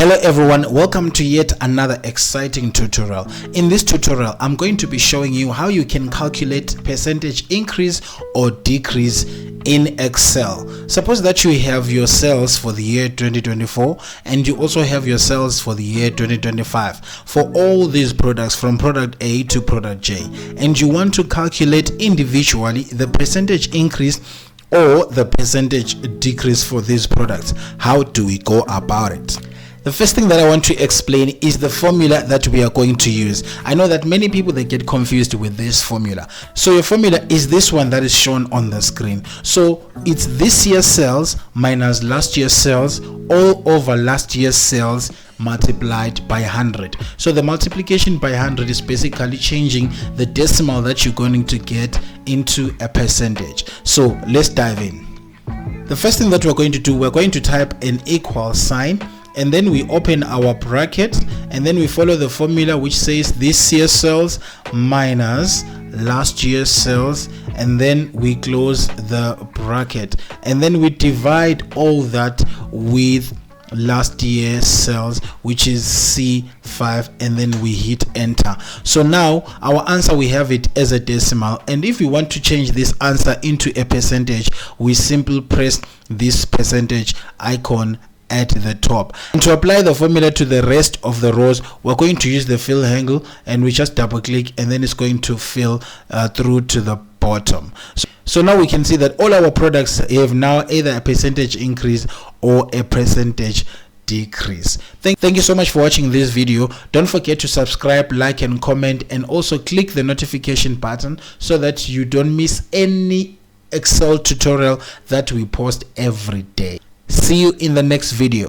Hello everyone, welcome to yet another exciting tutorial. In this tutorial, I'm going to be showing you how you can calculate percentage increase or decrease in Excel. Suppose that you have your sales for the year 2024 and you also have your sales for the year 2025 for all these products from product A to product J, and you want to calculate individually the percentage increase or the percentage decrease for these products. How do we go about it? The first thing that I want to explain is the formula that we are going to use. I know that many people they get confused with this formula. So your formula is this one that is shown on the screen. So it's this year's sales minus last year's sales all over last year's sales multiplied by 100. So the multiplication by 100 is basically changing the decimal that you're going to get into a percentage. So let's dive in. The first thing that we're going to do, we're going to type an equal sign, and then we open our bracket, and then we follow the formula which says this year's sales minus last year's sales, and then we close the bracket, and then we divide all that with last year's sales, which is C5, and then we hit enter. So now our answer, we have it as a decimal, and if we want to change this answer into a percentage, we simply press this percentage icon at the top. And to apply the formula to the rest of the rows, we're going to use the fill handle, and we just double click, and then it's going to fill through to the bottom. So now we can see that all our products have now either a percentage increase or a percentage decrease. Thank you so much for watching this video. Don't forget to subscribe, like and comment, and also click the notification button so that you don't miss any Excel tutorial that we post every day. See you in the next video.